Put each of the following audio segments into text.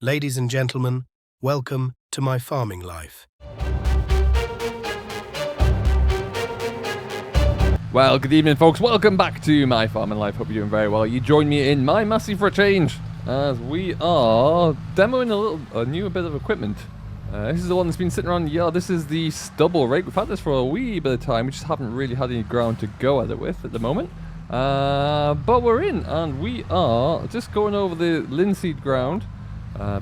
Ladies and gentlemen, welcome to my farming life. Well, good evening, folks. Welcome back to my farming life. Hope you're doing very well. You join me in my Massey for a change, as we are demoing a new bit of equipment. This is the one that's been sitting around the yard. This is the stubble rake. We've had this for a wee bit of time. We just haven't really had any ground to go at it with at the moment. But we're in, and we are just going over the linseed ground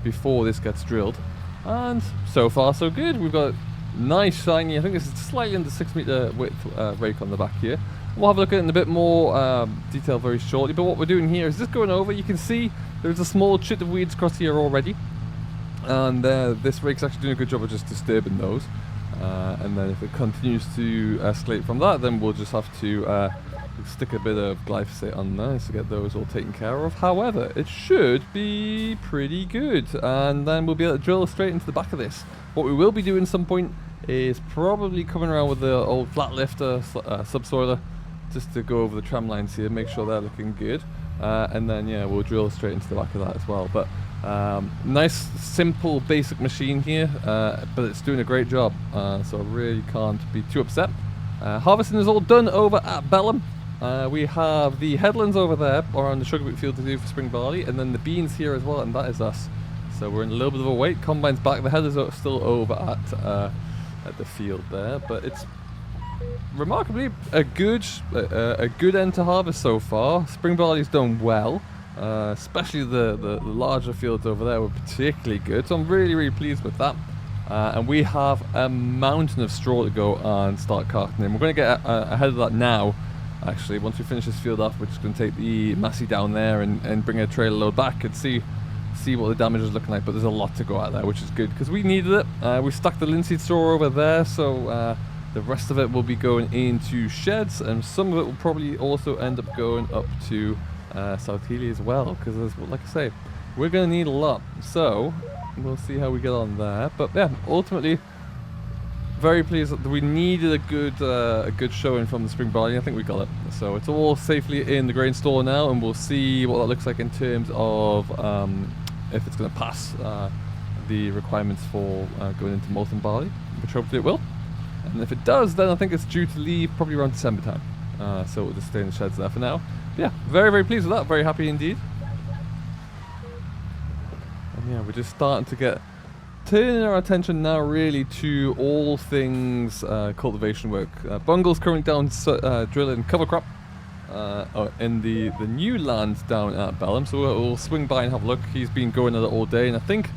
before this gets drilled. And so far, so good. We've got nice shiny, I think this is slightly under 6 meter width rake on the back here. We'll have a look at it in a bit more detail very shortly, but what we're doing here is just going over. You can see there's a small chit of weeds across here already, and this rake's actually doing a good job of just disturbing those, and then if it continues to escalate from that, then we'll just have to stick a bit of glyphosate on there to get those all taken care of. However, it should be pretty good, and then we'll be able to drill straight into the back of this. What we will be doing at some point is probably coming around with the old flat lifter, subsoiler, just to go over the tram lines here, make sure they're looking good, and then yeah, we'll drill straight into the back of that as well. But nice, simple, basic machine here, but it's doing a great job, so I really can't be too upset. Harvesting is all done over at Belem. We have the headlands over there around the sugar beet field to do for spring barley, and then the beans here as well, and that is us. So we're in a little bit of a wait. Combine's back. The headers are still over at the field there, but it's remarkably a good end to harvest so far. Spring barley's done well, especially the larger fields over there were particularly good. So I'm really pleased with that. And we have a mountain of straw to go and start carting in. We're going to get ahead of that now. Actually, once we finish this field off, we're just going to take the Massey down there and bring a trailer load back and see what the damage is looking like. But there's a lot to go out there, which is good because we needed it. We stuck the linseed straw over there, so the rest of it will be going into sheds, and some of it will probably also end up going up to South Healy as well, because like I say, we're going to need a lot. So we'll see how we get on there. But yeah, ultimately, very pleased that we needed a good showing from the spring barley. I think we got it. So it's all safely in the grain store now, and we'll see what that looks like in terms of if it's going to pass the requirements for going into molten barley, which hopefully it will. And if it does, then I think it's due to leave probably around December time. So we'll just stay in the sheds there for now. But yeah, very pleased with that. Very happy indeed. And yeah, we're just starting to turning our attention now really to all things cultivation work. Bungle's currently down drilling cover crop in the new land down at Belem, so we'll swing by and have a look. He's been going at it all day, and I think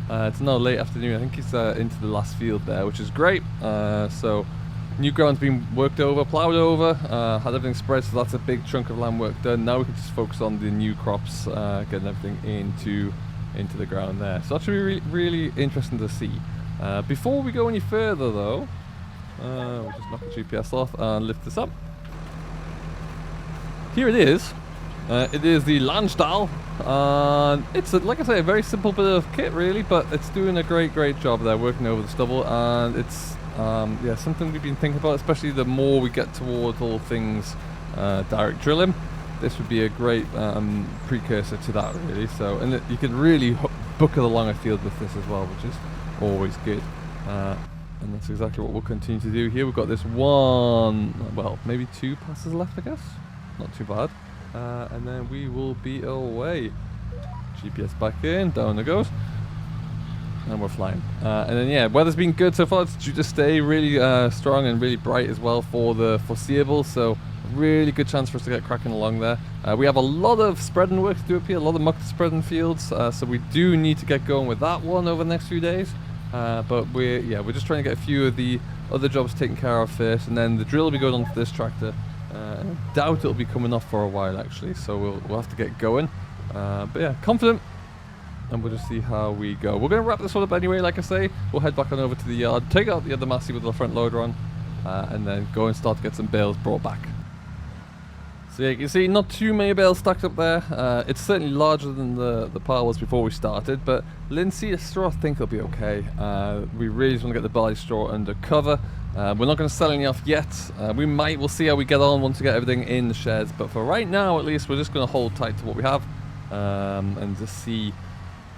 it's now late afternoon. I think he's into the last field there, which is great. So new ground's been worked over, ploughed over, had everything spread, so that's a big chunk of land work done. Now we can just focus on the new crops, getting everything into the ground there. So that should be really interesting to see. Before we go any further though, we'll just knock the GPS off and lift this up. Here it is. It is the Landstahl, and it's like I say, a very simple bit of kit really, but it's doing a great job there working over the stubble, and it's yeah, something we've been thinking about, especially the more we get towards all things direct drilling. This would be a great precursor to that really. So, and you can really bucket along a field with this as well, which is always good. And that's exactly what we'll continue to do here. We've got this one, well, maybe 2 passes left, I guess. Not too bad. And then we will be away. GPS back in, down it goes. And we're flying. And then yeah, weather's been good so far. It's due to stay really strong and really bright as well for the foreseeable. So really good chance for us to get cracking along there. We have a lot of spreading work to do up here, a lot of muck to spread in fields, so we do need to get going with that one over the next few days. But we're just trying to get a few of the other jobs taken care of first, and then the drill will be going on to this tractor. I doubt it'll be coming off for a while actually, so we'll have to get going. But yeah, confident, and we'll just see how we go. We're going to wrap this one up anyway, like I say. We'll head back on over to the yard, take out the other Massey with the front loader on, and then go and start to get some bales brought back. So yeah, you can see not too many bales stacked up there. It's certainly larger than the pile was before we started, but linseed straw I think it'll be okay. We really just want to get the barley straw under cover. We're not going to sell any off yet. We'll see how we get on once we get everything in the sheds, but for right now at least we're just going to hold tight to what we have, and just see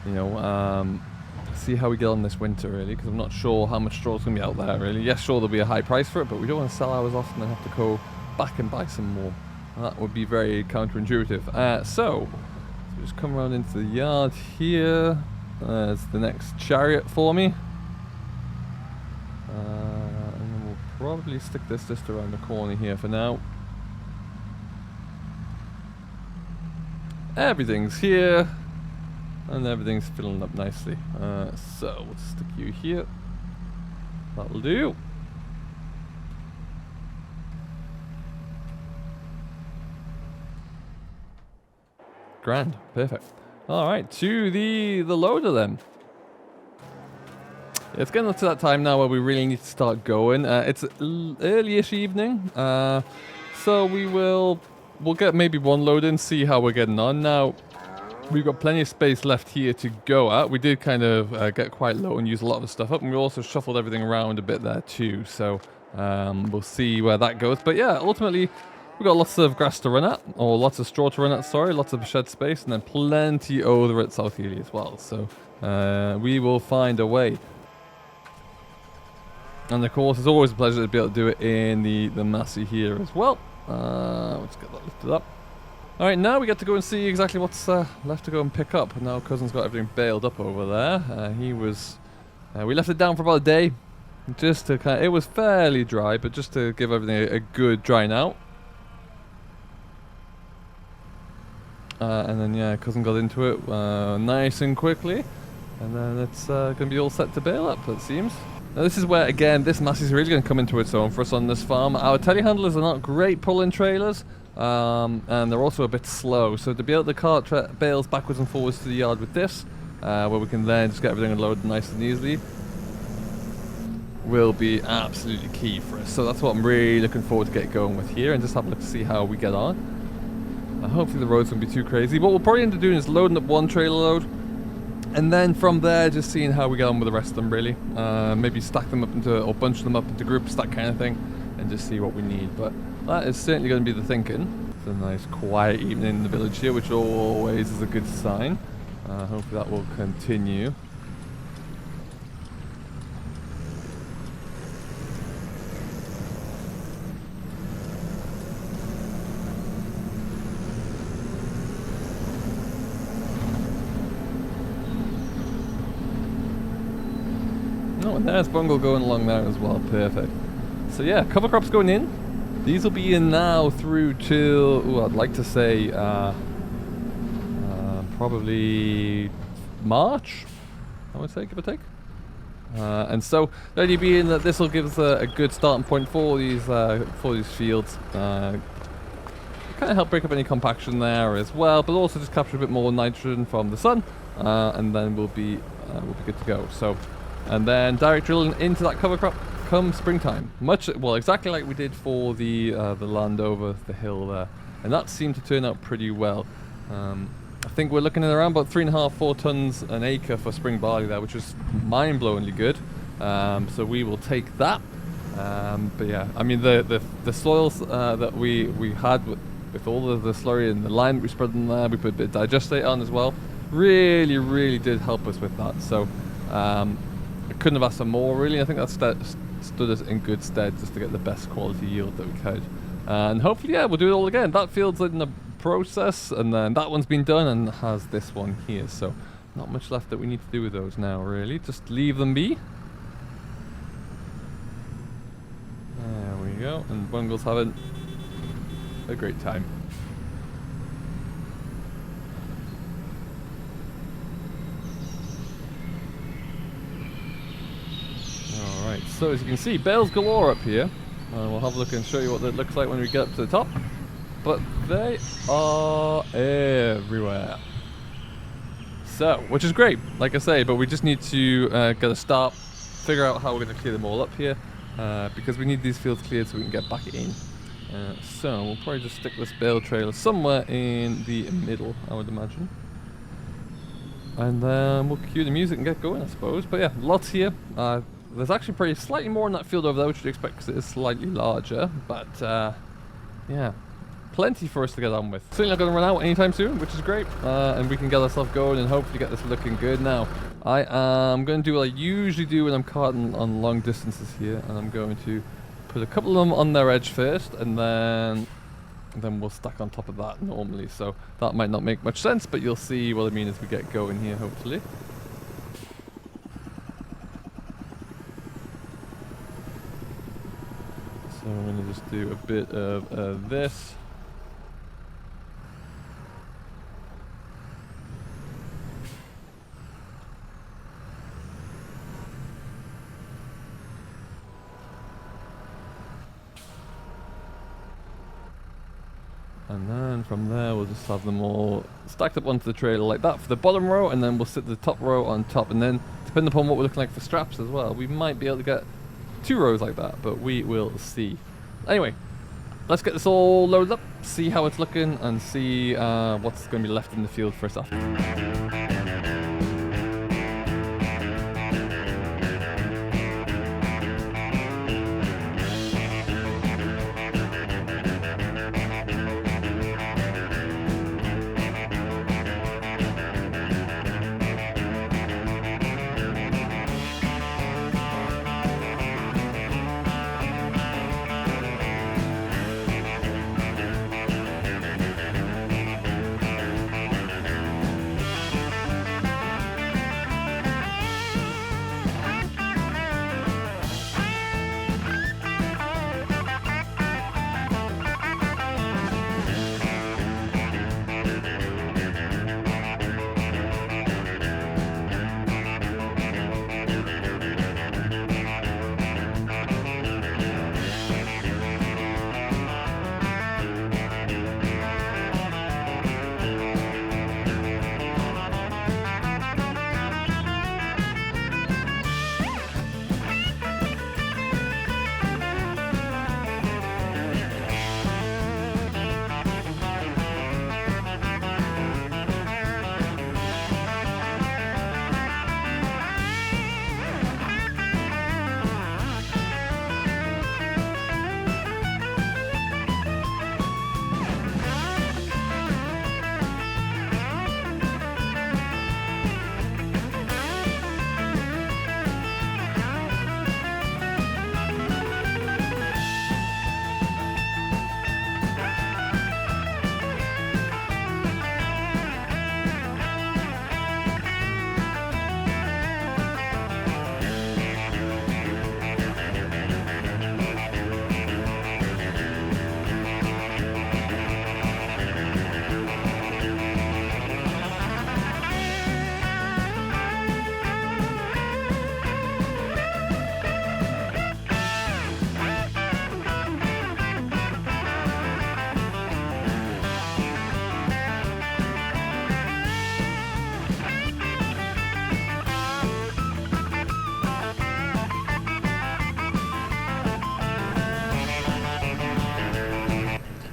you know, see how we get on this winter, really, because I'm not sure how much straw's going to be out there, really. Yes, sure, there'll be a high price for it, but we don't want to sell ours off and then have to go back and buy some more. That would be very counterintuitive. So just come around into the yard here. There's the next chariot for me. And then we'll probably stick this just around the corner here for now. Everything's here. And everything's filling up nicely. So we'll stick you here. That'll do. Grand. Perfect. Alright, to the loader then. It's getting up to that time now where we really need to start going. It's early-ish evening. So we'll get maybe one load in, see how we're getting on. Now, we've got plenty of space left here to go at. We did kind of get quite low and use a lot of the stuff up, and we also shuffled everything around a bit there too, so we'll see where that goes. But yeah, ultimately, we've got lots of grass to run at, or lots of straw to run at, sorry, lots of shed space, and then plenty over at South Ely as well, so we will find a way. And of course, it's always a pleasure to be able to do it in the Massey here as well. Let's get that lifted up. Alright, now we get to go and see exactly what's left to go and pick up. Now Cousin's got everything baled up over there. We left it down for about a day, just to it was fairly dry, but just to give everything a good drying out. And then yeah, Cousin got into it nice and quickly, and then it's going to be all set to bale up, it seems. Now this is where, again, this Massey's really going to come into its own for us on this farm. Our telehandlers are not great pulling trailers. And they're also a bit slow, so to be able to cart bales backwards and forwards to the yard with this, where we can then just get everything unloaded nice and easily, will be absolutely key for us. So that's what I'm really looking forward to get going with here, and just have a look to see how we get on. Hopefully the roads won't be too crazy. What we'll probably end up doing is loading up one trailer load, and then from there just seeing how we get on with the rest of them, really. Maybe stack them up into, or bunch them up into groups, that kind of thing, and just see what we need. But that is certainly going to be the thinking. It's a nice quiet evening in the village here, which always is a good sign. Hopefully that will continue. Oh, and there's Bungle going along there as well. Perfect. So yeah, cover crops going in. These will be in now through till, ooh, I'd like to say, probably March, I would say, give or take. And so the idea being that this will give us a good starting point for these fields. Kind of help break up any compaction there as well, but also just capture a bit more nitrogen from the sun, and then we'll be good to go. So, and then direct drilling into that cover crop come springtime. Exactly like we did for the land over the hill there, and that seemed to turn out pretty well. I think we're looking at around about 3.5-4 tons an acre for spring barley there, which is mind-blowingly good. So we will take that. But yeah, I mean the soils that we had with all of the slurry and the lime we spread in there, we put a bit of digestate on as well. Really did help us with that. So I couldn't have asked for more, really. I think that stood us in good stead just to get the best quality yield that we could. And hopefully, yeah, we'll do it all again. That field's in the process, and then that one's been done and has this one here. So not much left that we need to do with those now, really. Just leave them be. There we go. And Bungle's having a great time. Alright, so as you can see, bales galore up here. We'll have a look and show you what that looks like when we get up to the top. But they are everywhere. So, which is great, like I say, but we just need to get a start, figure out how we're going to clear them all up here, because we need these fields cleared so we can get back in. So, we'll probably just stick this bale trailer somewhere in the middle, I would imagine. And then we'll cue the music and get going, I suppose. But yeah, lots here. There's actually probably slightly more in that field over there, which you'd expect because it is slightly larger. But yeah, plenty for us to get on with. Certainly not going to run out anytime soon, which is great. And we can get ourselves going and hopefully get this looking good. Now, I am going to do what I usually do when I'm carting on long distances here, and I'm going to put a couple of them on their edge first, and then we'll stack on top of that normally. So that might not make much sense, but you'll see what I mean as we get going here, hopefully. So I'm going to just do a bit of this. And then from there we'll just have them all stacked up onto the trailer like that for the bottom row, and then we'll sit the top row on top, and then depending upon what we're looking like for straps as well, we might be able to get 2 rows like that, but we will see. Anyway, let's get this all loaded up, see how it's looking, and see what's going to be left in the field for us after.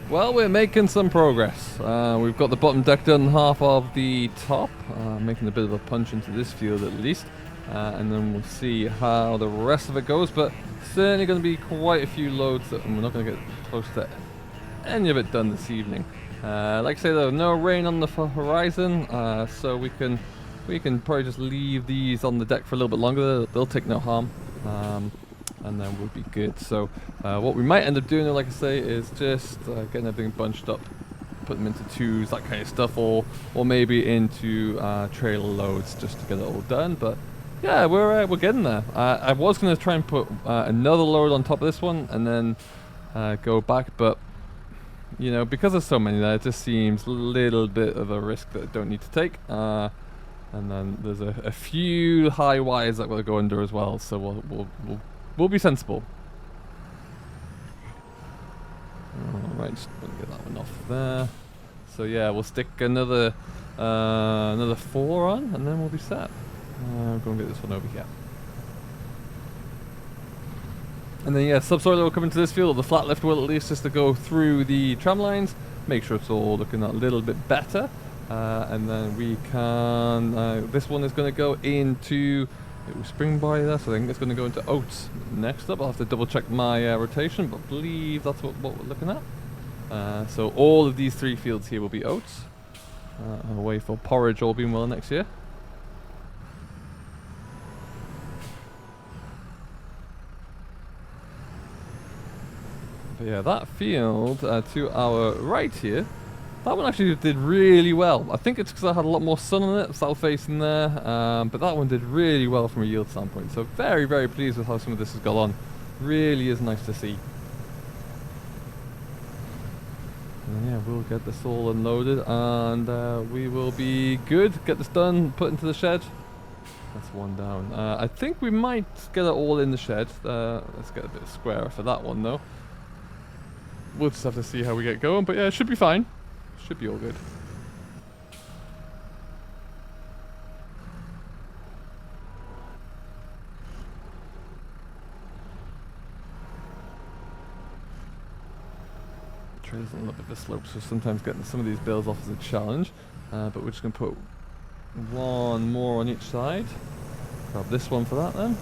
Well, we're making some progress. We've got the bottom deck done, half of the top, making a bit of a punch into this field at least, and then we'll see how the rest of it goes, but certainly going to be quite a few loads, and we're not going to get close to any of it done this evening. Like I say though, no rain on the horizon, so we can probably just leave these on the deck for a little bit longer. They'll take no harm. And then we'll be good. So what we might end up doing, like I say, is just getting everything bunched up, put them into twos, that kind of stuff, or maybe into trailer loads just to get it all done. But yeah, we're getting there. I was going to try and put another load on top of this one and then go back, but you know, because there's so many there, it just seems a little bit of a risk that I don't need to take. And then there's a few high wires that will go under as well, so we'll be sensible. Alright, just gonna get that one off there. So yeah, we'll stick another 4 on, and then we'll be set. Go and get this one over here. And then yeah, subsoiler will come into this field, or the flat lift will at least, just to go through the tram lines, make sure it's all looking a little bit better. And then we can, this one is going to go into, it was spring by there, so I think it's going to go into oats next up. I'll have to double check my rotation, but I believe that's what we're looking at. So all of these 3 fields here will be oats. Away for porridge, all being well next year. But yeah, that field to our right here, that one actually did really well. I think it's because I had a lot more sun on it, south facing there, but that one did really well from a yield standpoint. So very, very pleased with how some of this has got on. Really is nice to see. And yeah, we'll get this all unloaded and we will be good. Get this done, put into the shed. That's one down. I think we might get it all in the shed. Let's get a bit squarer for that one though. We'll just have to see how we get going, but yeah, it should be fine. Should be all good. Trail's on a little bit of a slope, so sometimes getting some of these bales off is a challenge. But we're just going to put one more on each side. Grab this one for that then.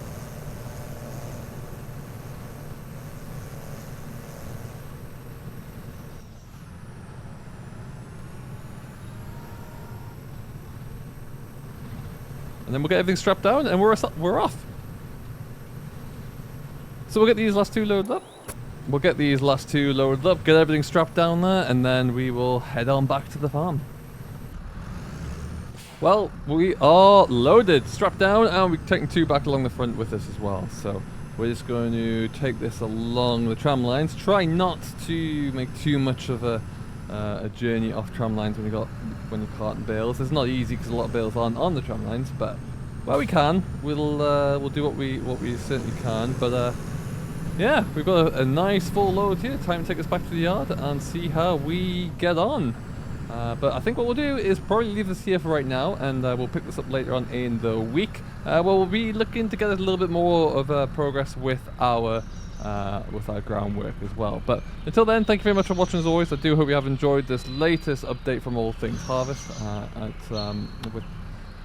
And then we'll get everything strapped down and we're off. So we'll get these last 2 loaded up. Get everything strapped down there, and then we will head on back to the farm. Well, we are loaded, strapped down, and we're taking 2 back along the front with us as well. So we're just going to take this along the tram lines. Try not to make too much of a journey off tram lines when you're carting bales. It's not easy because a lot of bales aren't on the tram lines, but where we can, we'll do what we certainly can. But yeah, we've got a nice full load here. Time to take us back to the yard and see how we get on. But I think what we'll do is probably leave this here for right now, and we'll pick this up later on in the week. We'll be looking to get a little bit more of progress with our groundwork as well. But until then, thank you very much for watching as always. I do hope you have enjoyed this latest update from All Things Harvest.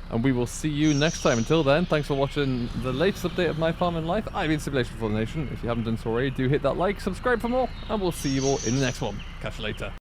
And we will see you next time. Until then, thanks for watching the latest update of My Farming Life. I've been Simulation for the Nation. If you haven't done so already, do hit that like, subscribe for more, and we'll see you all in the next one. Catch you later.